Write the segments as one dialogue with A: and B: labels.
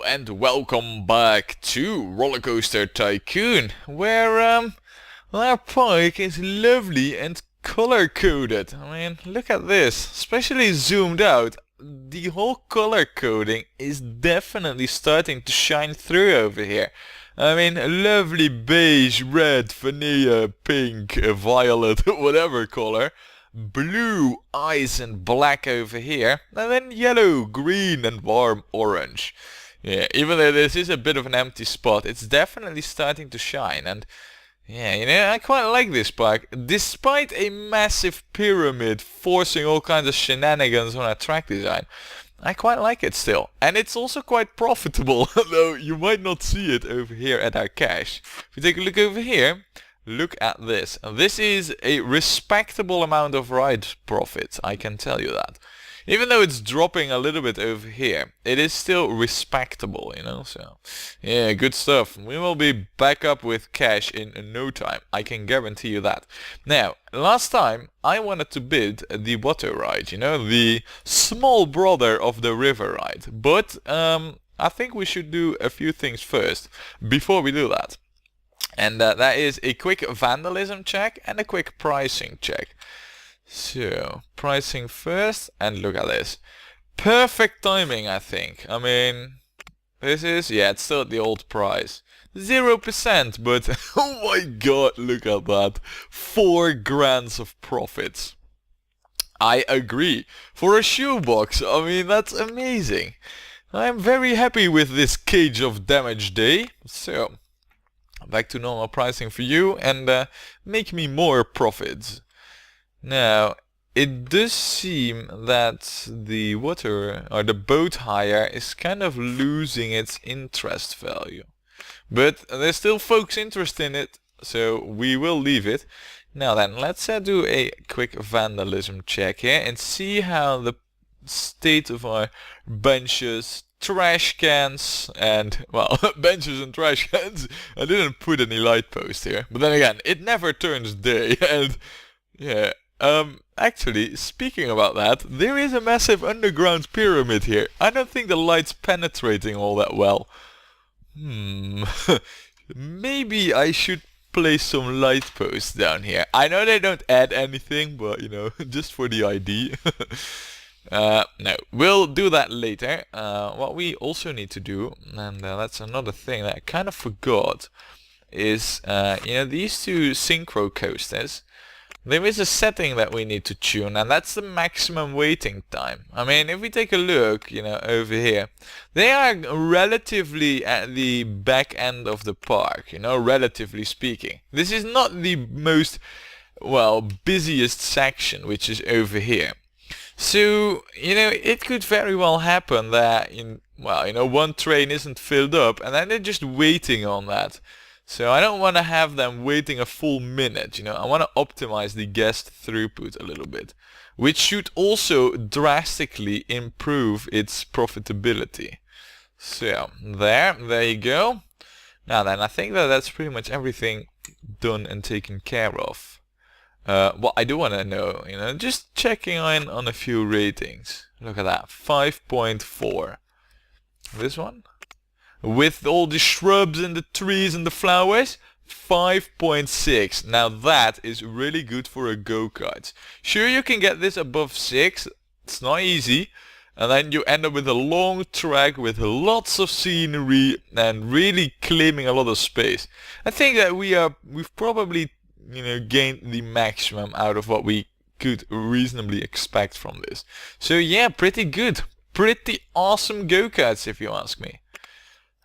A: and welcome back to Rollercoaster Tycoon, where our park is lovely and color-coded. I mean, look at this, especially zoomed out. The whole color coding is definitely starting to shine through over here. I mean, lovely beige, red, vanilla, pink, violet, whatever color. Blue, ice and black over here, and then yellow, green and warm orange. Yeah, even though this is a bit of an empty spot, it's definitely starting to shine. And yeah, I quite like this park, despite a massive pyramid forcing all kinds of shenanigans on our track design. I quite like it still, and it's also quite profitable, though you might not see it over here at our cache. If you take a look over here, look at this. This is a respectable amount of ride profit, I can tell you that. Even though it's dropping a little bit over here, it is still respectable, so yeah, good stuff. We will be back up with cash in no time, I can guarantee you that. Now, last time I wanted to build the water ride, the small brother of the river ride, but I think we should do a few things first before we do that. And that is a quick vandalism check and a quick pricing check. So, pricing first, and look at this. Perfect timing, I think. I mean, this is, it's still at the old price. 0%, but oh my god, look at that. 4 grand of profits. I agree. For a shoebox, I mean, that's amazing. I'm very happy with this cage of damage day. So, back to normal pricing for you and make me more profits. Now, it does seem that the water or the boat hire is kind of losing its interest value. But there's still folks interested in it, so we will leave it. Now then, let's do a quick vandalism check here and see how the state of our benches, trash cans and, well, benches and trash cans. I didn't put any light posts here, but then again, it never turns day, and yeah. Actually, speaking about that, there is a massive underground pyramid here. I don't think the light's penetrating all that well. Maybe I should place some light posts down here. I know they don't add anything, but just for the ID. No, we'll do that later. What we also need to do, and that's another thing that I kind of forgot, is, these two synchro coasters. There is a setting that we need to tune, and that's the maximum waiting time. I mean, if we take a look, over here, they are relatively at the back end of the park, relatively speaking. This is not the most, busiest section, which is over here. So, it could very well happen that, one train isn't filled up, and then they're just waiting on that. So I don't want to have them waiting a full minute, I want to optimize the guest throughput a little bit, which should also drastically improve its profitability. So there you go. Now then, I think that's pretty much everything done and taken care of. What I do want to know, just checking on a few ratings. Look at that, 5.4. This one? With all the shrubs and the trees and the flowers, 5.6. Now that is really good for a go-kart. Sure, you can get this above 6, it's not easy, and then you end up with a long track with lots of scenery and really claiming a lot of space. I think that we've probably gained the maximum out of what we could reasonably expect from this. So yeah, pretty good. Pretty awesome go-karts if you ask me.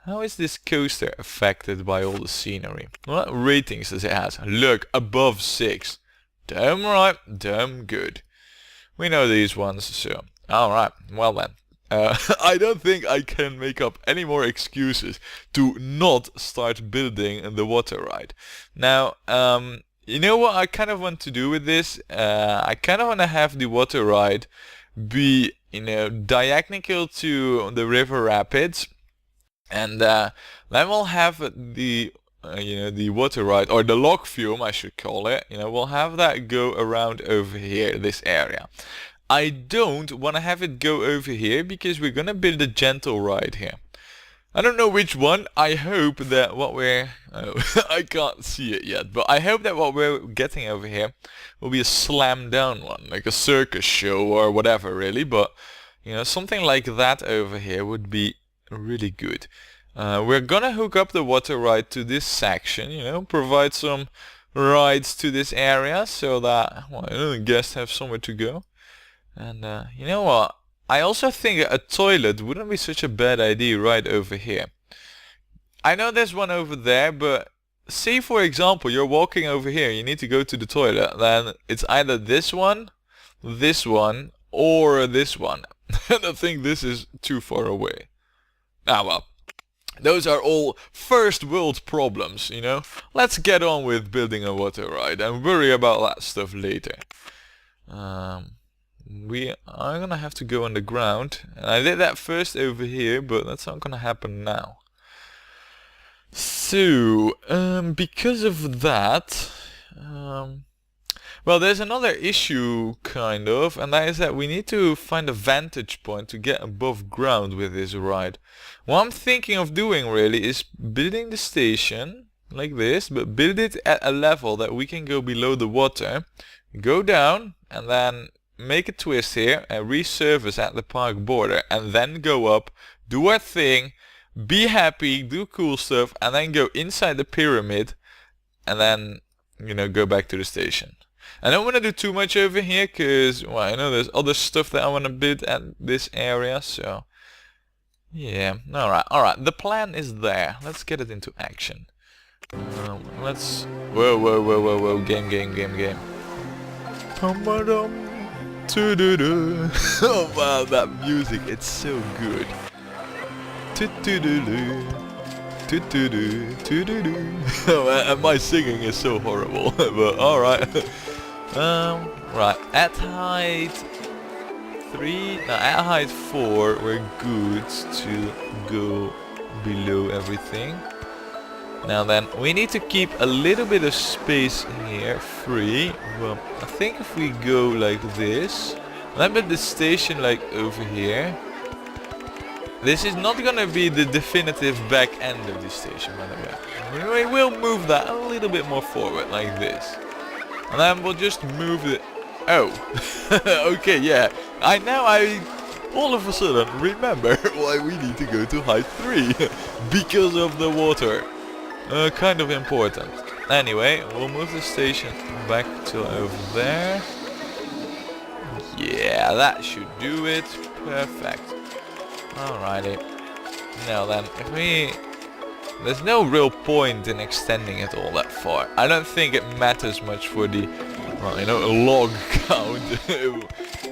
A: How is this coaster affected by all the scenery? What ratings does it have? Look, above 6. Damn right, damn good. We know these ones, so alright, well then. I don't think I can make up any more excuses to not start building the water ride. Now, you know what I kind of want to do with this? I kind of want to have the water ride be, diagonal to the river rapids. And then we'll have the water ride, or the log fume I should call it, we'll have that go around over here, this area. I don't want to have it go over here because we're going to build a gentle ride here. I don't know which one. I hope that what we're... Oh, I can't see it yet, but I hope that what we're getting over here will be a slam down one, like a circus show or whatever really, but you know, something like that over here would be really good. We're gonna hook up the water ride to this section, you know, provide some rides to this area so that, well, you know, the guests have somewhere to go. And you know what? I also think a toilet wouldn't be such a bad idea right over here. I know there's one over there, but say for example you're walking over here, you need to go to the toilet, then it's either this one, or this one. And I think this is too far away. Ah well, those are all first world problems, you know. Let's get on with building a water ride and worry about that stuff later. We are gonna have to go underground, and I did that first over here, but that's not gonna happen now. So, because of that, well, there's another issue, kind of, and that is that we need to find a vantage point to get above ground with this ride. What I'm thinking of doing really is building the station like this, but build it at a level that we can go below the water, go down, and then make a twist here and resurface at the park border, and then go up, do our thing, be happy, do cool stuff, and then go inside the pyramid, and then, you know, go back to the station. I don't want to do too much over here because, well, I know there's other stuff that I want to build at this area, so yeah. Alright, the plan is there. Let's get it into action. Let's... Whoa, game. Oh wow, that music, it's so good. And my singing is so horrible, but alright. Right, at height 3, no, at height 4, we're good to go below everything. Now then, we need to keep a little bit of space here free. Well, I think if we go like this, then put the station like over here. This is not gonna be the definitive back end of the station, by the way. We will move that a little bit more forward, like this. And then we'll just move it... Oh! Okay, yeah. I all of a sudden remember why we need to go to height 3. Because of the water. Kind of important. Anyway, we'll move the station back to over there. Yeah, that should do it. Perfect. Alrighty. Now then, if we... There's no real point in extending it all that far. I don't think it matters much for the, well, you know, log count.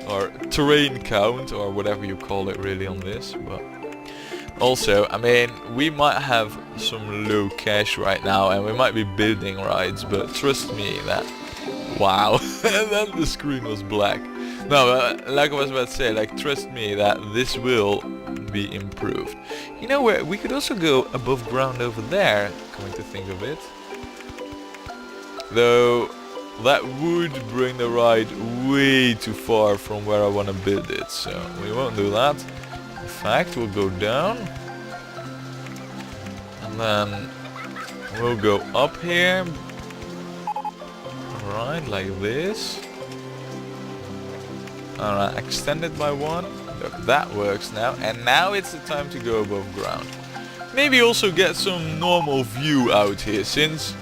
A: Or terrain count, or whatever you call it really on this, but... Also, I mean, we might have some low cash right now and we might be building rides, but trust me that... Wow, and then the screen was black. No, like I was about to say, like, trust me that this will be improved. You know where, we could also go above ground over there, coming to think of it. Though, that would bring the ride way too far from where I want to build it, so we won't do that. In fact, we'll go down, and then we'll go up here, right, like this. Alright, extend it by 1. Look, that works now, and now it's the time to go above ground. Maybe also get some normal view out here, since...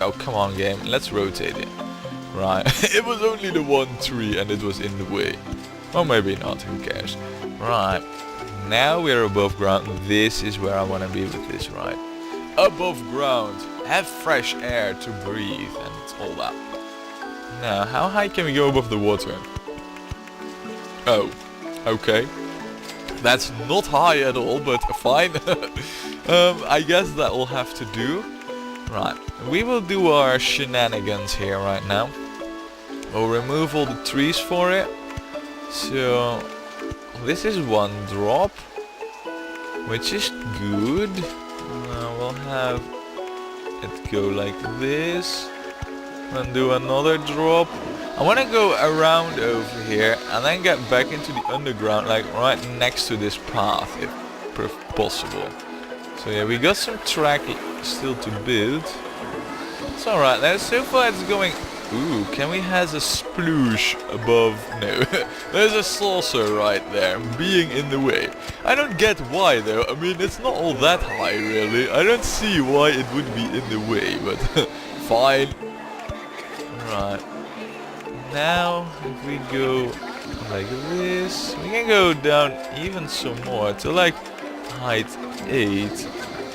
A: Oh, come on game, let's rotate it. Right, it was only the one tree and it was in the way. Or maybe not, who cares. Right. Now we're above ground. This is where I want to be with this ride. Above ground. Have fresh air to breathe and all that. Now, how high can we go above the water? Oh, okay. That's not high at all, but fine. I guess that will have to do. Right, we will do our shenanigans here right now. We'll remove all the trees for it. So... This is one drop, which is good. We'll have it go like this, and do another drop. I want to go around over here and then get back into the underground, like right next to this path, if possible. So yeah, we got some track still to build. It's alright now, so far it's going... Ooh, can we have a sploosh above? No, there's a saucer right there, being in the way. I don't get why though, I mean it's not all that high really. I don't see why it would be in the way, but fine. Right. Now, if we go like this, we can go down even some more to like height 8.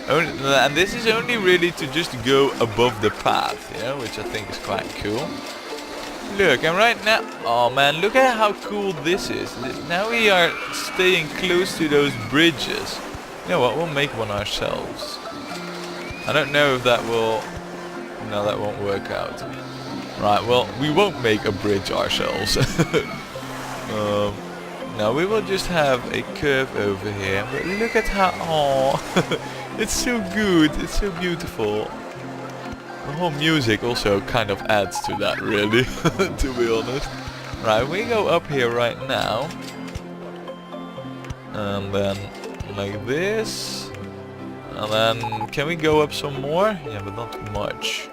A: And this is only really to just go above the path, you know, which I think is quite cool. Look, and right now, oh man, look at how cool this is. Now we are staying close to those bridges. You know what, we'll make one ourselves. I don't know if that will... No, that won't work out. Right, well, we won't make a bridge ourselves. Now we will just have a curve over here. But look at how... Oh, it's so good, it's so beautiful. The whole music also kind of adds to that, really, to be honest. Right, we go up here right now. And then like this. And then, can we go up some more? Yeah, but not much.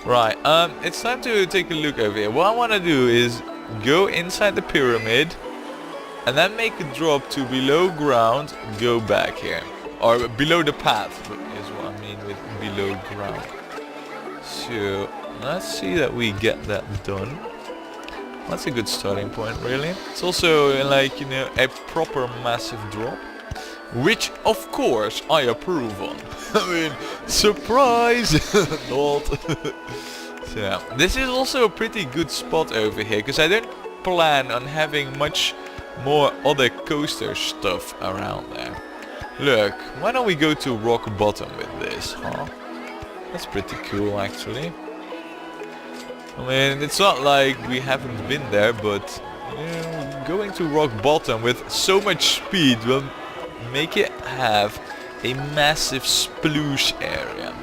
A: Right, it's time to take a look over here. What I want to do is go inside the pyramid. And then make a drop to below ground, go back here. Or below the path is what I mean with below ground. So let's see that we get that done. That's a good starting point really. It's also like, you know, a proper massive drop. Which of course I approve on. I mean, surprise! Not. So yeah, this is also a pretty good spot over here. Because I don't plan on having much more other coaster stuff around there. Look, why don't we go to rock bottom with this, huh? That's pretty cool actually. I mean, it's not like we haven't been there, but you know, going to rock bottom with so much speed will make it have a massive sploosh area.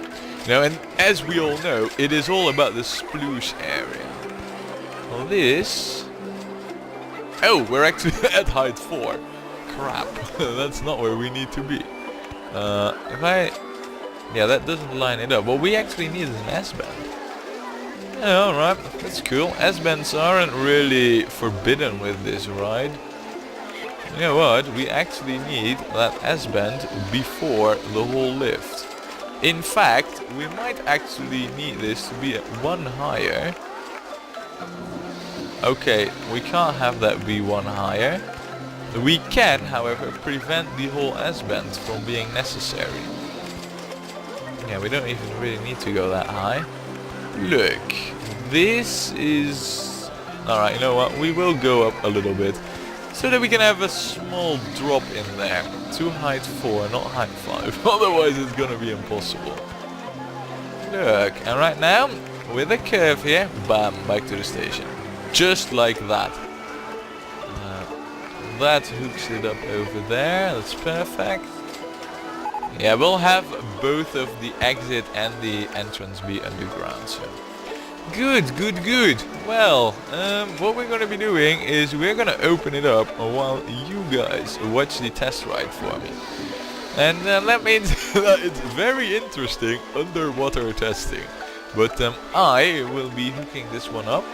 A: You know, and as we all know, it is all about the sploosh area. Well, this... Oh, we're actually at height 4. Crap, that's not where we need to be. If I... Yeah, that doesn't line it up. What we actually need is an S-bend. Yeah, alright, that's cool. S-bends aren't really forbidden with this ride. You know what, we actually need that S-bend before the whole lift. In fact, we might actually need this to be at 1 higher. Okay, we can't have that be 1 higher. We can, however, prevent the whole S-bend from being necessary. Yeah, we don't even really need to go that high. Look, this is... Alright, you know what, we will go up a little bit. So that we can have a small drop in there. To height 4, not height 5. Otherwise it's gonna be impossible. Look, and right now, with a curve here, bam, back to the station. Just like that. That hooks it up over there, that's perfect. Yeah, we'll have both of the exit and the entrance be underground, so... Good, good, good. Well, what we're going to be doing is we're going to open it up while you guys watch the test ride for me. And that means that it's very interesting underwater testing. But I will be hooking this one up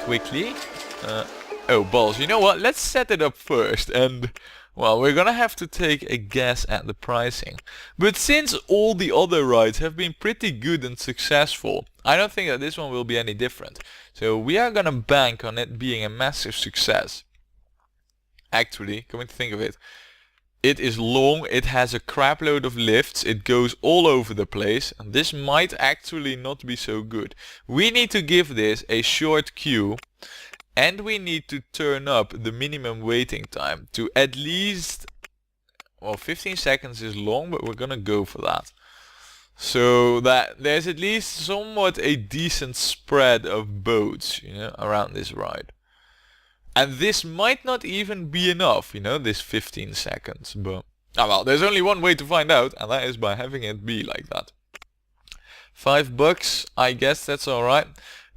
A: quickly. Oh balls, you know what, let's set it up first and, well, we're gonna have to take a guess at the pricing. But since all the other rides have been pretty good and successful, I don't think that this one will be any different. So we are gonna bank on it being a massive success. Actually, coming to think of it, it is long, it has a crap load of lifts, it goes all over the place, and this might actually not be so good. We need to give this a short queue. And we need to turn up the minimum waiting time to at least, well, 15 seconds is long, but we're gonna go for that. So that there's at least somewhat a decent spread of boats, you know, around this ride. And this might not even be enough, you know, this 15 seconds, but... Ah well, there's only one way to find out, and that is by having it be like that. $5, I guess that's alright.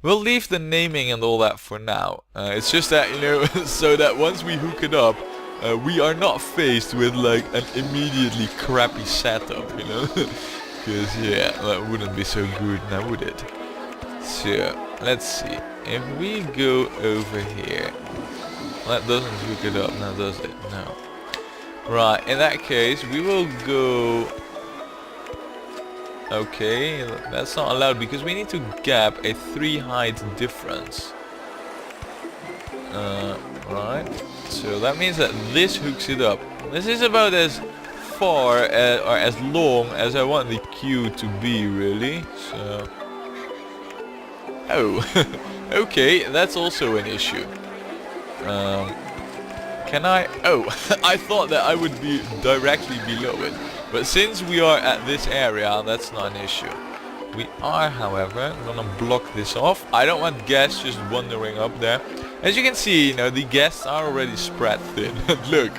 A: We'll leave the naming and all that for now. It's just that, you know, so that once we hook it up, we are not faced with like an immediately crappy setup, you know? Because yeah, that wouldn't be so good now, would it? So, let's see. If we go over here, that doesn't hook it up now, does it? No. Right, in that case, we will go... Okay, that's not allowed because we need to gap a 3 height difference. Right, so that means that this hooks it up. This is about as far or as long as I want the queue to be, really. So... Oh, okay, that's also an issue. Can I... Oh, I thought that I would be directly below it. But since we are at this area, that's not an issue. We are, however, gonna block this off. I don't want guests just wandering up there. As you can see, you know, the guests are already spread thin. Look,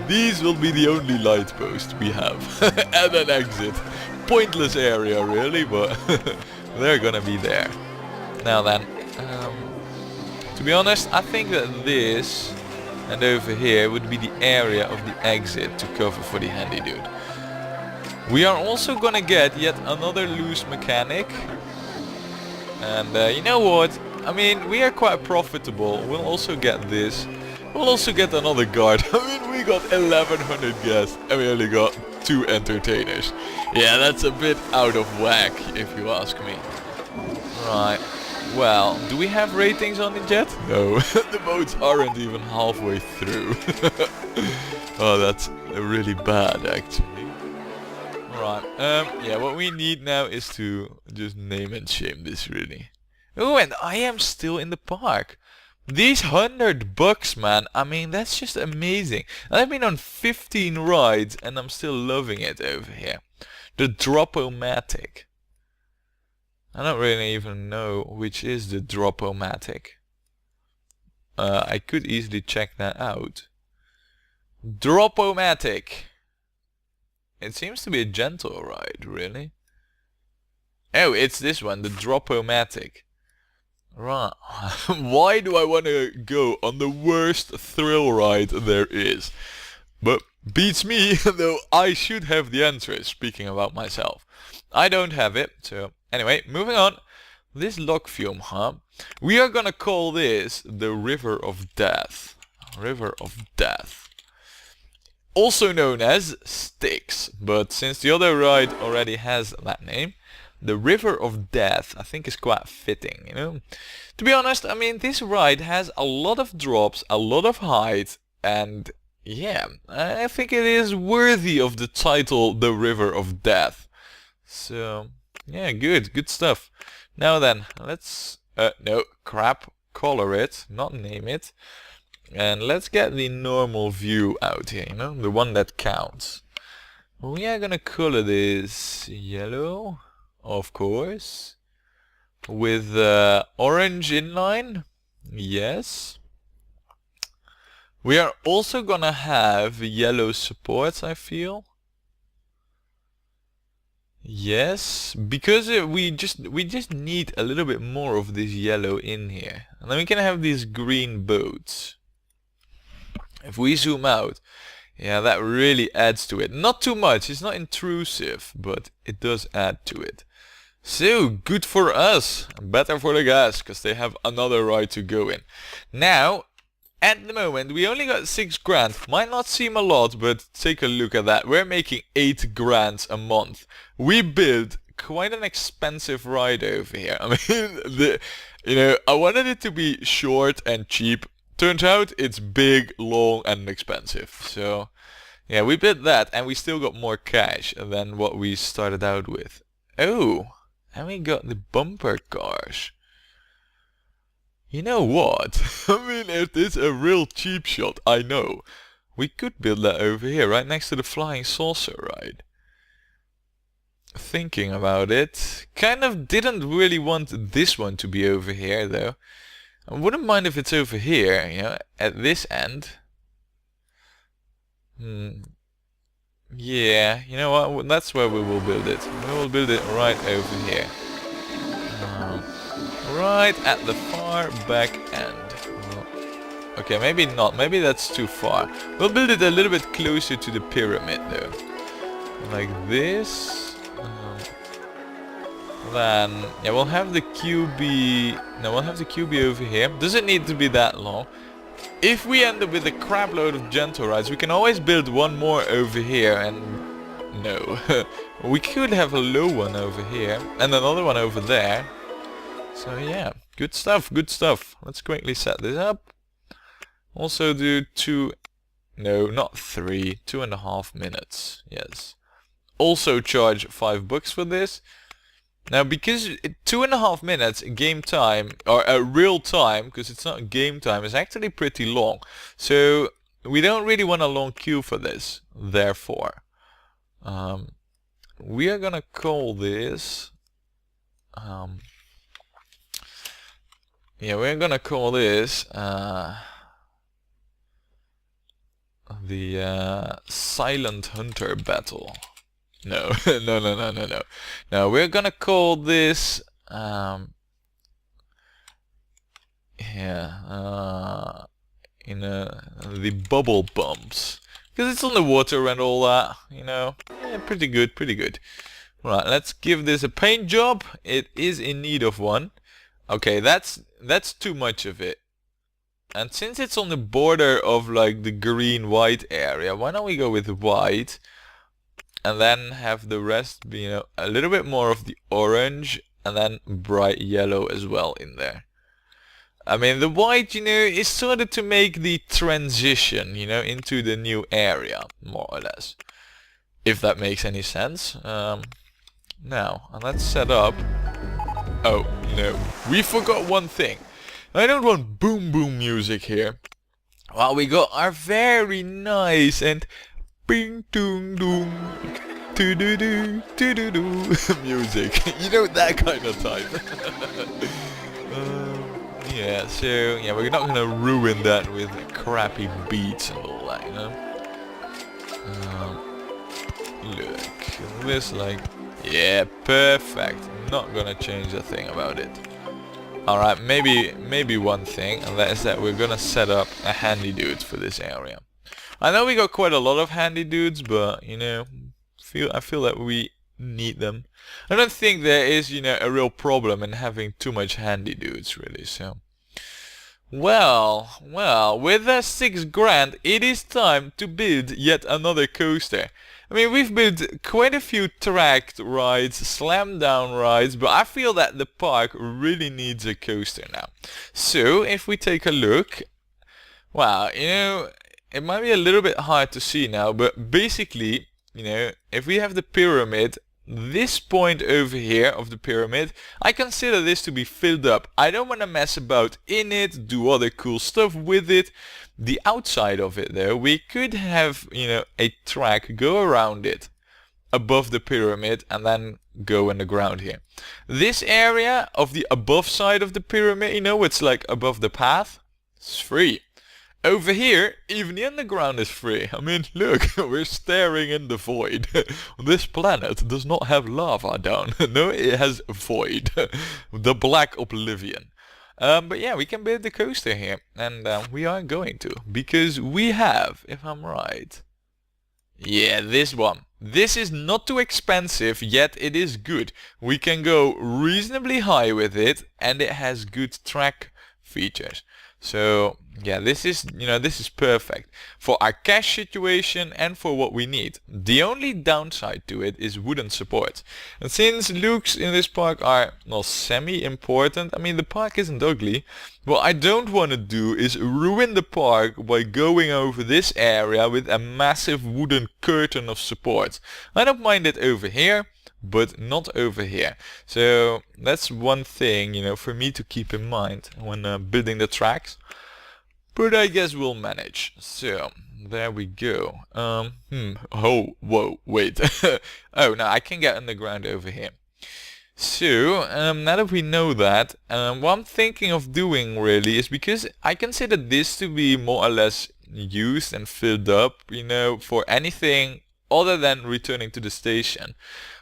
A: these will be the only light posts we have. And an exit. Pointless area, really, but they're gonna be there. Now then, to be honest, I think that this and over here would be the area of the exit to cover for the handy dude. We are also gonna get yet another loose mechanic. And you know what? I mean, we are quite profitable. We'll also get this. We'll also get another guard. I mean, we got 1100 guests and we only got 2 entertainers. Yeah, that's a bit out of whack, if you ask me. Right. Well, do we have ratings on it yet? No, the boats aren't even halfway through. Oh, that's really bad, actually. Right, yeah, what we need now is to just name and shame this, really. Oh, and I am still in the park. These $100, man, I mean, that's just amazing. I've been on 15 rides and I'm still loving it over here. The Drop-O-Matic. I don't really even know which is the Drop-O-Matic. I could easily check that out. Drop-O-Matic. It seems to be a gentle ride, really. Oh, it's this one, the Drop-O-Matic. Right. Why do I want to go on the worst thrill ride there is? But beats me, though I should have the answers, speaking about myself. I don't have it, so anyway, moving on. This log fume, huh? We are gonna call this the River of Death. River of Death. Also known as Styx, but since the other ride already has that name, the River of Death I think is quite fitting, you know. To be honest, I mean, this ride has a lot of drops, a lot of height, and yeah, I think it is worthy of the title The River of Death. So, yeah, good stuff. Now then, let's, no, crap, color it, not name it. And let's get the normal view out here, you know, the one that counts. We are gonna color this yellow, of course, with orange inline, yes. We are also gonna have yellow supports, I feel. Yes, because we just need a little bit more of this yellow in here. And then we can have these green boats. If we zoom out, yeah, that really adds to it. Not too much, it's not intrusive, but it does add to it. So, good for us, better for the guys, because they have another ride to go in. Now, at the moment, we only got 6 grand. Might not seem a lot, but take a look at that. We're making 8 grand a month. We built quite an expensive ride over here. I mean, you know, I wanted it to be short and cheap. Turns out it's big, long and expensive. So, yeah, we built that and we still got more cash than what we started out with. Oh, and we got the bumper cars. You know what? I mean, it is a real cheap shot, I know. We could build that over here, right next to the flying saucer ride. Thinking about it, kind of didn't really want this one to be over here, though. I wouldn't mind if it's over here, you know, at this end. Yeah, you know what? That's where we will build it. We will build it right over here. Right at the far back end. Okay, maybe not. Maybe that's too far. We'll build it a little bit closer to the pyramid though. Like this. Then, yeah, we'll have the QB... No, we'll have the QB over here. Doesn't need to be that long. If we end up with a crap load of gentle rides, we can always build one more over here and... No. We could have a low one over here and another one over there. So yeah, good stuff, good stuff. Let's quickly set this up. Also do 2... No, not 3. 2.5 minutes. Yes. Also charge $5 for this. Now, because 2.5 minutes game time, or real time, because it's not game time, is actually pretty long. So we don't really want a long queue for this. Therefore, we are gonna call this. Yeah, we're gonna call this the Silent Hunter Battle. No, no. No, we're gonna call this the bubble bumps, because it's on the water and all that, you know. Yeah, pretty good, pretty good. Right, let's give this a paint job. It is in need of one. Okay, that's too much of it. And since it's on the border of like the green-white area, why don't we go with white? And then have the rest be, you know, a little bit more of the orange and then bright yellow as well in there. I mean, the white, you know, is sort of to make the transition, you know, into the new area, more or less. If that makes any sense. Now, and let's set up... Oh, no. We forgot one thing. I don't want boom boom music here. Well, we got our very nice and... Bing doong doong, doo doo doo doo doo doo music. You know, that kind of type. Yeah, so yeah, we're not gonna ruin that with crappy beats and all that, you know. Look, this like, yeah, perfect. Not gonna change a thing about it. All right, maybe one thing, and that is that we're gonna set up a handy dude for this area. I know we got quite a lot of handy dudes, but, you know, I feel that we need them. I don't think there is, you know, a real problem in having too much handy dudes, really, so. Well, with the 6 grand, it is time to build yet another coaster. I mean, we've built quite a few tracked rides, slam down rides, but I feel that the park really needs a coaster now. So, if we take a look, wow, you know, it might be a little bit hard to see now, but basically, you know, if we have the pyramid, this point over here of the pyramid, I consider this to be filled up. I don't want to mess about in it, do other cool stuff with it. The outside of it though, we could have, you know, a track go around it above the pyramid and then go in the ground here. This area of the above side of the pyramid, you know, it's like above the path, it's free. Over here, even the underground is free. I mean, look, we're staring in the void. This planet does not have lava down. No, it has void. The black oblivion. But yeah, we can build the coaster here. And we are going to. Because we have, if I'm right... Yeah, this one. This is not too expensive, yet it is good. We can go reasonably high with it. And it has good track features. So yeah, this is, you know, this is perfect for our cash situation and for what we need. The only downside to it is wooden support. And since looks in this park are, well, semi-important, I mean, the park isn't ugly. What I don't want to do is ruin the park by going over this area with a massive wooden curtain of support. I don't mind it over here, but not over here. So that's one thing, you know, for me to keep in mind when building the tracks. But I guess we'll manage. So there we go. Oh, whoa, wait. Oh, now I can get underground over here. So now that we know that, what I'm thinking of doing really is, because I consider this to be more or less used and filled up, you know, for anything other than returning to the station.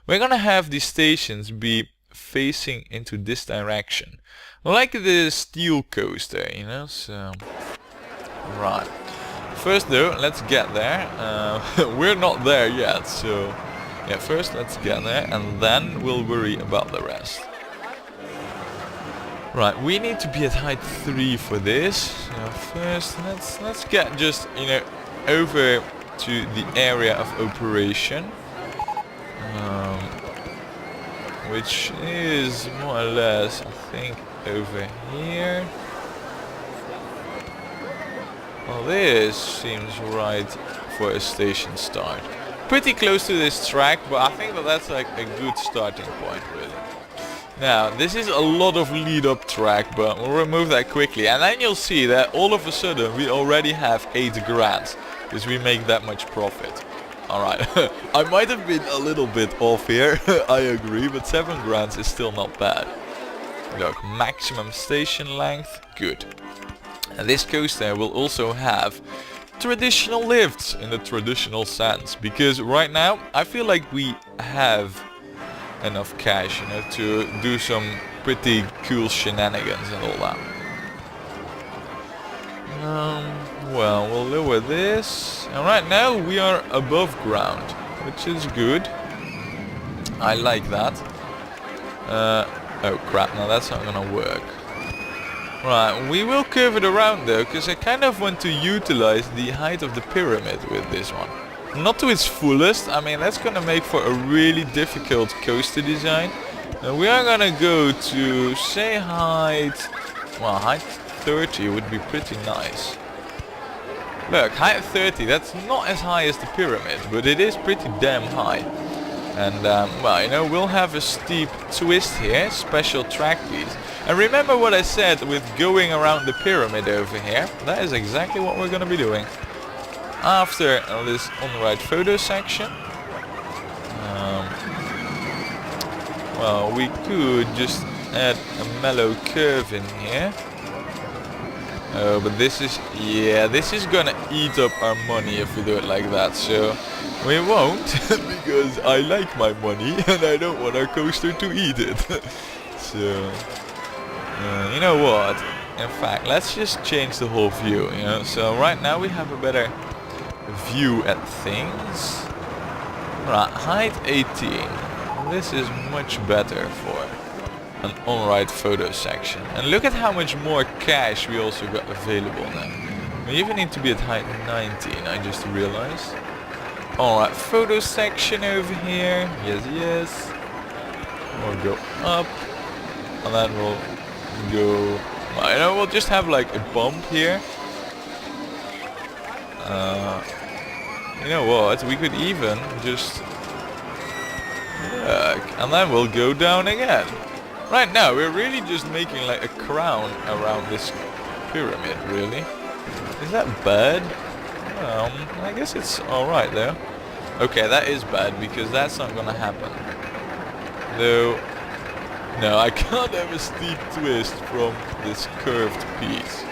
A: We're gonna have these stations be facing into this direction, like the steel coaster, you know. So Right. First though, let's get there. We're not there yet, so yeah, first let's get there and then we'll worry about the rest. Right, we need to be at height 3 for this. So first let's get just, you know, over to the area of operation. Which is more or less, I think, over here. Well, this seems right for a station start. Pretty close to this track, but I think that that's like a good starting point, really. Now, this is a lot of lead-up track, but we'll remove that quickly. And then you'll see that all of a sudden we already have 8 grand, because we make that much profit. Alright, I might have been a little bit off here, I agree, but 7 grand is still not bad. Look, maximum station length, good. And this coaster will also have traditional lifts in the traditional sense, because right now I feel like we have enough cash, you know, to do some pretty cool shenanigans and all that. Well, we'll lower this, and right now we are above ground, which is good. I like that. Oh crap, now that's not gonna work. Right, we will curve it around though, because I kind of want to utilize the height of the pyramid with this one. Not to its fullest, I mean that's gonna make for a really difficult coaster design. We are gonna go to, say, height, well, height 30 would be pretty nice. Look, height 30, that's not as high as the pyramid, but it is pretty damn high. And, well, you know, we'll have a steep twist here, special track piece. And remember what I said with going around the pyramid over here? That is exactly what we're going to be doing. After this on-ride photo section. Well, we could just add a mellow curve in here. Oh, but this is, yeah, this is gonna eat up our money if we do it like that, so we won't, because I like my money and I don't want our coaster to eat it. So, you know what, in fact, let's just change the whole view, you know, so right now we have a better view at things. Right, height 18, this is much better for an on-ride photo section. And look at how much more cash we also got available now. We even need to be at height 19, I just realized. Alright, photo section over here. Yes, yes. We'll go up. And then we'll go... Well, you know, we'll just have like a bump here. You know what? We could even just... Look. And then we'll go down again. Right now, we're really just making like a crown around this pyramid, really. Is that bad? I guess it's alright though. Okay, that is bad because that's not gonna happen. Though, no, I can't have a steep twist from this curved piece.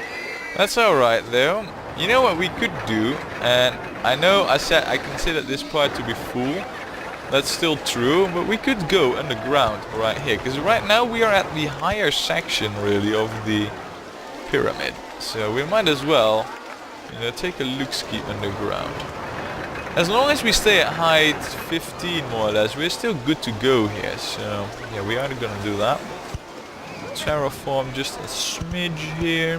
A: That's alright though. You know what we could do, and I know I said I considered this part to be full. That's still true, but we could go underground right here, because right now we are at the higher section really of the pyramid. So we might as well, you know, take a look-ski underground. As long as we stay at height 15 more or less, we're still good to go here. So yeah, we are gonna do that. Terraform just a smidge here.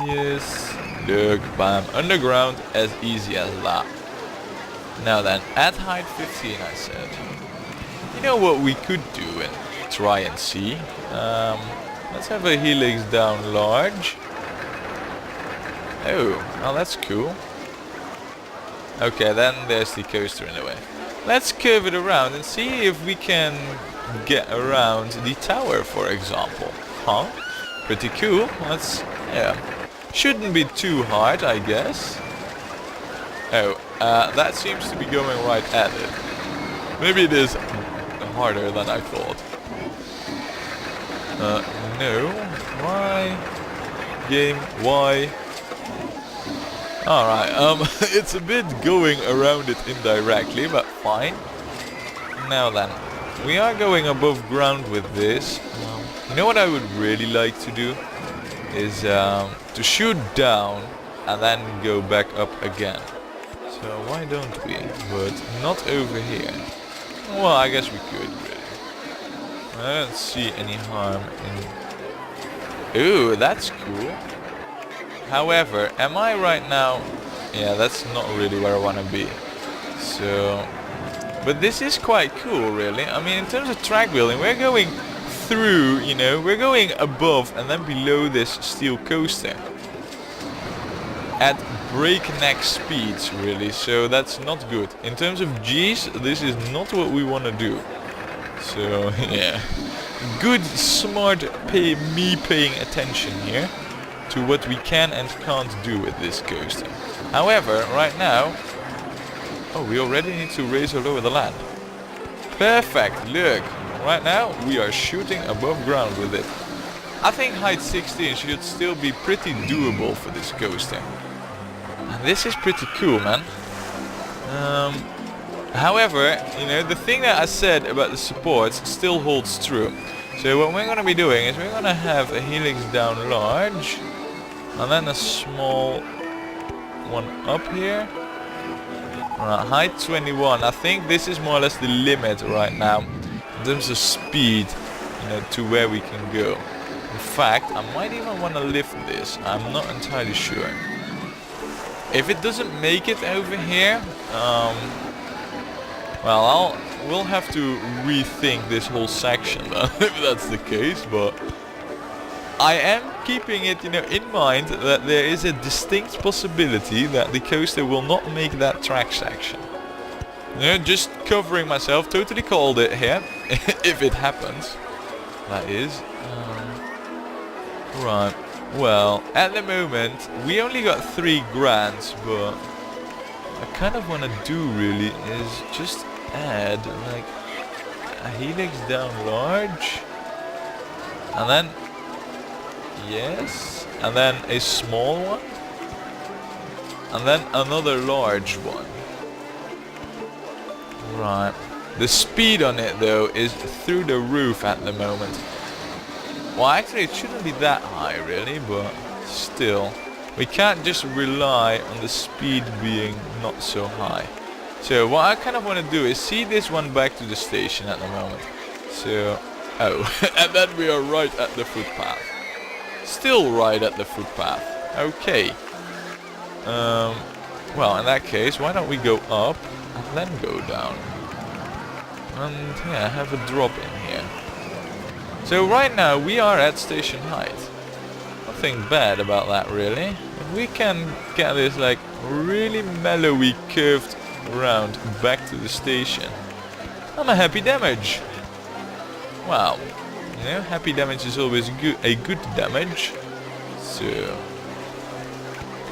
A: Yes. Look, bam, underground, as easy as that. Now then, at height 15 I said. You know what we could do and try and see? Let's have a helix down large. Oh, well that's cool. Okay, then there's the coaster in the way. Let's curve it around and see if we can get around the tower, for example. Huh? Pretty cool. Let's, yeah. Shouldn't be too hard, I guess. Oh, that seems to be going right at it. Maybe it is harder than I thought. No. Why? Game, why? Alright, it's a bit going around it indirectly, but fine. Now then, we are going above ground with this. You know what I would really like to do? is to shoot down and then go back up again. So why don't we? But not over here. Well, I guess we could really. I don't see any harm in... Ooh, that's cool. However, am I right now... Yeah, that's not really where I want to be. So... But this is quite cool, really. I mean, in terms of track building, we're going through, you know, we're going above and then below this steel coaster. At breakneck speeds, really, so that's not good. In terms of G's, this is not what we want to do. So, yeah. Good, smart, paying attention here to what we can and can't do with this coaster. However, right now... Oh, we already need to raise or lower the land. Perfect, look. Right now, we are shooting above ground with it. I think height 16 should still be pretty doable for this coaster. And this is pretty cool, man. However, you know, the thing that I said about the supports still holds true. So what we're going to be doing is we're going to have a helix down large. And then a small one up here. Height 21. I think this is more or less the limit right now. In terms of speed, you know, to where we can go. In fact, I might even want to lift this. I'm not entirely sure. If it doesn't make it over here, well, we'll have to rethink this whole section if that's the case. But I am keeping it, you know, in mind that there is a distinct possibility that the coaster will not make that track section. You know, just covering myself, totally called it here, if it happens. That is. Right. Well, at the moment, we only got 3 grants, but I kind of want to do really is just add like a helix down large, and then yes, and then a small one, and then another large one. Right. The speed on it though is through the roof at the moment. Well, actually it shouldn't be that high really, but still. We can't just rely on the speed being not so high. So what I kind of want to do is see this one back to the station at the moment. So, oh, and then we are right at the footpath. Still right at the footpath. Okay. Well, in that case, why don't we go up and then go down? And yeah, have a drop in here. So right now we are at station height. Nothing bad about that really. If we can get this like really mellowy curved round back to the station, I'm a happy damage. Wow. You know, happy damage is always a good damage. So,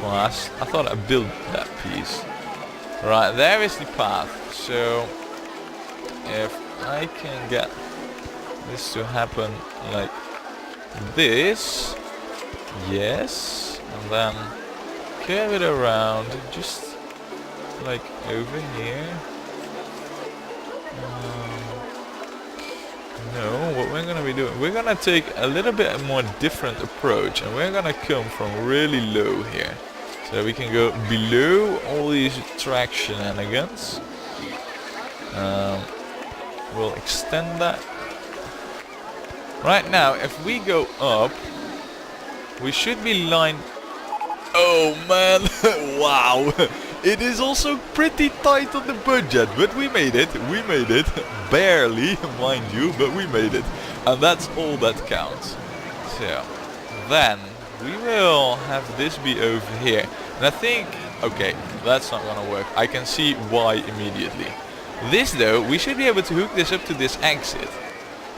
A: well, I thought I'd build that piece. Right, there is the path. So, if I can get this to happen like this, yes, and then curve it around, just like over here. No, what we're going to be doing, we're going to take a little bit more different approach, and we're going to come from really low here. So we can go below all these track shenanigans. We'll extend that. Right now, if we go up, we should be lined... Oh man, wow. It is also pretty tight on the budget, but we made it. We made it. Barely, mind you, but we made it. And that's all that counts. So, then we will have this be over here. And I think, okay, that's not gonna work. I can see why immediately. This though, we should be able to hook this up to this exit.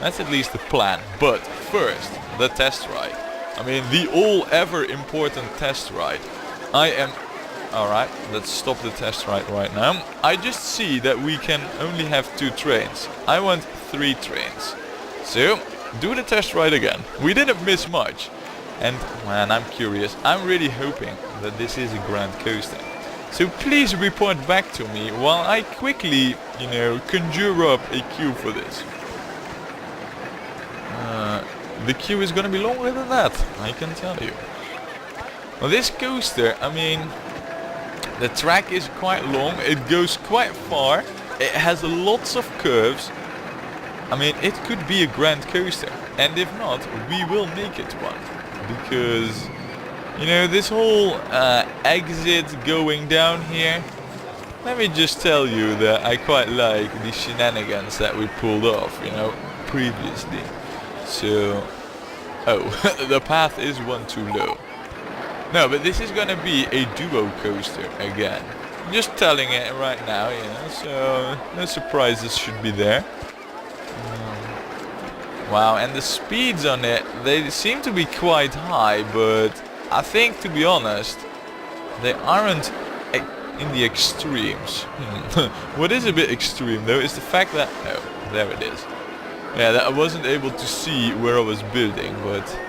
A: That's at least the plan. But first, the test ride. I mean, the all ever important test ride. I am... Alright, let's stop the test ride right now. I just see that we can only have 2 trains. I want 3 trains. So, do the test ride again. We didn't miss much. And, man, I'm curious. I'm really hoping that this is a grand coaster. So please report back to me while I quickly, you know, conjure up a queue for this. the queue is gonna be longer than that, I can tell you. Well, this coaster, I mean, the track is quite long, it goes quite far, it has lots of curves. I mean, it could be a grand coaster, and if not, we will make it one. Because, you know, this whole exit going down here, let me just tell you that I quite like the shenanigans that we pulled off, you know, previously. So, oh, the path is one too low. No, but this is gonna be a duo coaster again. I'm just telling it right now, you know, so no surprises should be there. Wow, and the speeds on it, they seem to be quite high, but I think, to be honest, they aren't in the extremes. What is a bit extreme though is the fact that, oh, there it is. Yeah, that I wasn't able to see where I was building, but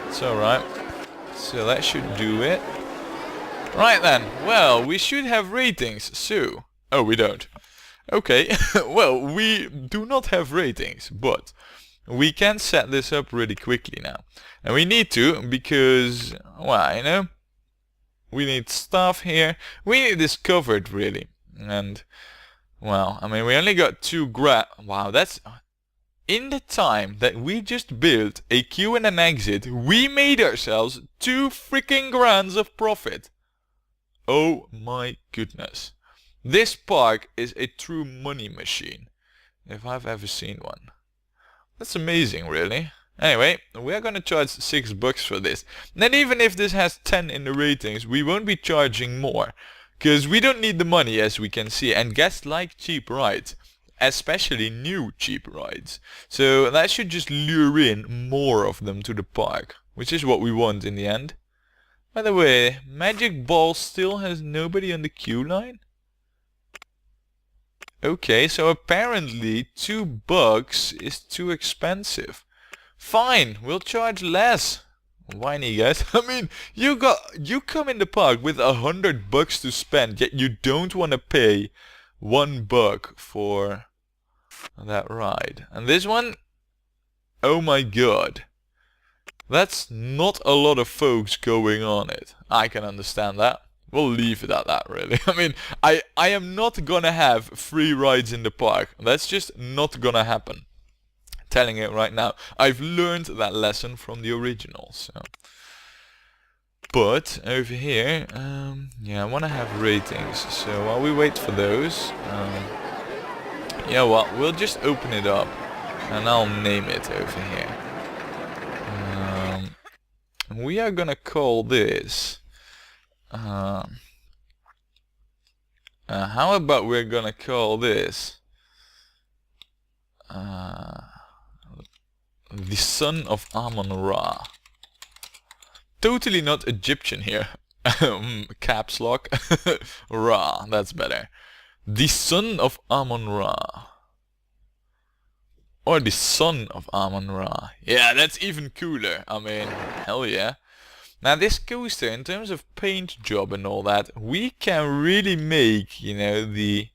A: it's alright. So that should do it. Right then, well, we should have ratings, so... Oh, we don't. Okay, well, we do not have ratings, but we can set this up really quickly now. And we need to, because, well, you know, we need stuff here. We need this covered, really. And, well, I mean, we only got 2 wow, that's... In the time that we just built a queue and an exit, we made ourselves 2 freaking grands of profit. Oh my goodness. This park is a true money machine, if I've ever seen one. That's amazing, really. Anyway, we are gonna charge $6 for this. And even if this has 10 in the ratings, we won't be charging more. Because we don't need the money, as we can see, and guests like cheap rides. Especially new cheap rides. So that should just lure in more of them to the park, which is what we want in the end. By the way, Magic Ball still has nobody on the queue line? Okay, so apparently $2 is too expensive. Fine, we'll charge less. Whiny guys. I mean, you come in the park with $100 to spend, yet you don't want to pay $1 for that ride. And this one, oh my god, that's not a lot of folks going on it. I can understand that. We'll leave it at that, really. I mean, I am not gonna have free rides in the park. That's just not gonna happen. Telling it right now. I've learned that lesson from the original, so. But over here, yeah, I want to have ratings. So while we wait for those, you know what? We'll just open it up, and I'll name it over here. We are gonna call this. How about we're gonna call this the son of Amon Ra. Totally not Egyptian here. Caps lock. Ra, that's better. The son of Amon Ra. Or the son of Amon Ra. Yeah, that's even cooler. I mean, hell yeah. Now this coaster, in terms of paint job and all that, we can really make, you know, the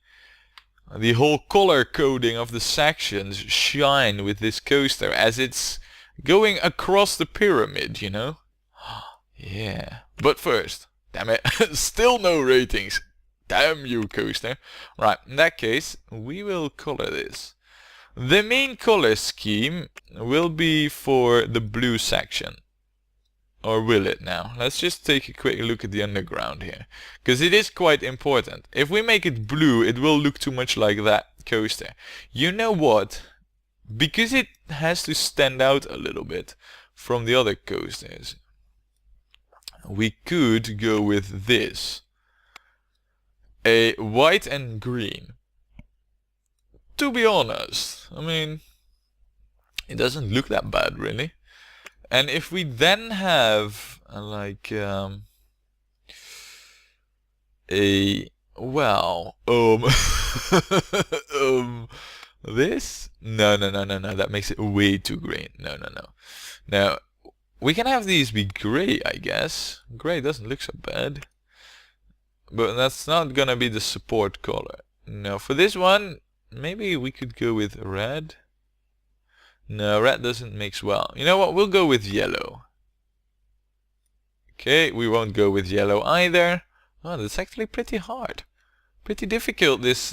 A: whole color coding of the sections shine with this coaster as it's going across the pyramid, you know? Yeah. But first, damn it, still no ratings. Damn you, coaster. Right, in that case, we will color this. The main color scheme will be for the blue section. Or will it now? Let's just take a quick look at the underground here. Because it is quite important. If we make it blue, it will look too much like that coaster. You know what? Because it has to stand out a little bit from the other coasters, we could go with this. A white and green. To be honest, I mean, it doesn't look that bad, really. And if we then have like this? No, that makes it way too green. No. Now, we can have these be gray, I guess. Gray doesn't look so bad. But that's not gonna be the support color. No, for this one, maybe we could go with red. No, red doesn't mix well. You know what? We'll go with yellow. Okay, we won't go with yellow either. Oh, that's actually pretty hard. Pretty difficult, this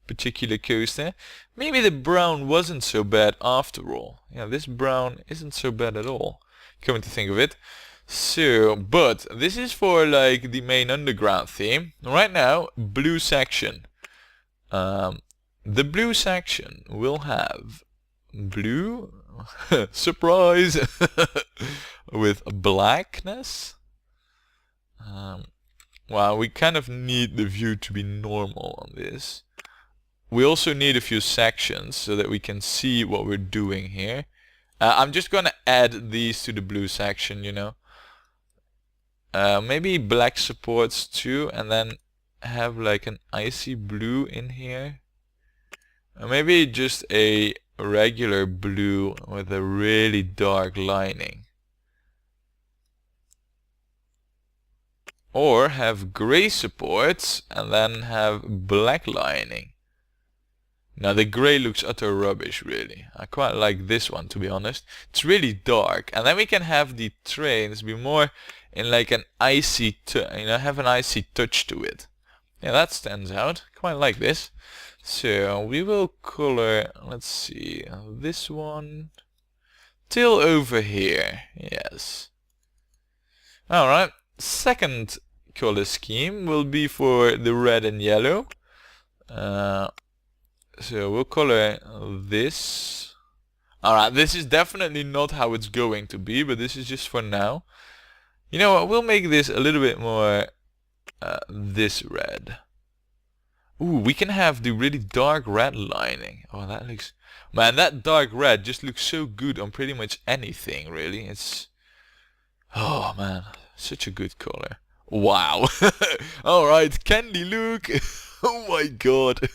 A: particular coaster. Maybe the brown wasn't so bad after all. Yeah, this brown isn't so bad at all, coming to think of it. So, but this is for like the main underground theme. Right now, blue section. The blue section will have blue, surprise, with blackness. Well, we kind of need the view to be normal on this. We also need a few sections so that we can see what we're doing here. I'm just gonna add these to the blue section, you know. Maybe black supports too, and then have like an icy blue in here. Maybe just a regular blue with a really dark lining. Or have gray supports and then have black lining. Now the gray looks utter rubbish really. I quite like this one, to be honest. It's really dark. And then we can have the trains be more in like an icy, have an icy touch to it. Yeah, that stands out. Quite like this. So we will color, let's see, this one till over here. Yes. Alright. Second color scheme will be for the red and yellow. So we'll color this. Alright, this is definitely not how it's going to be, but this is just for now. You know what, we'll make this a little bit more this red. Ooh, we can have the really dark red lining. Oh, that looks... Man, that dark red just looks so good on pretty much anything, really. It's... Oh, man. Such a good color. Wow. Alright, candy look. Oh my god.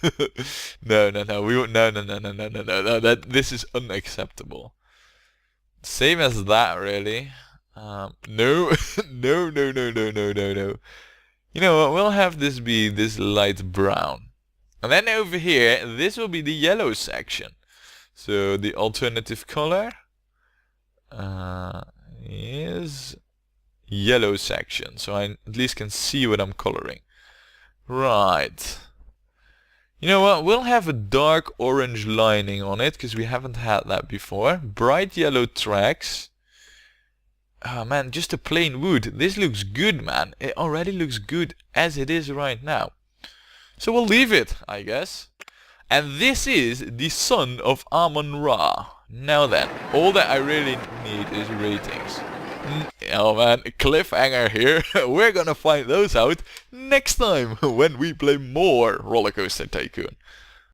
A: No. We won't. No. This is unacceptable. Same as that, really. No. No. You know what? We'll have this be this light brown. And then over here, this will be the yellow section. So the alternative color is yellow section, so I at least can see what I'm coloring. Right. You know what? We'll have a dark orange lining on it, because we haven't had that before. Bright yellow tracks. Oh man, just a plain wood. This looks good, man. It already looks good as it is right now. So we'll leave it, I guess. And this is the son of Amon Ra. Now then, all that I really need is ratings. Oh man, cliffhanger here. We're gonna find those out next time when we play more Rollercoaster Tycoon.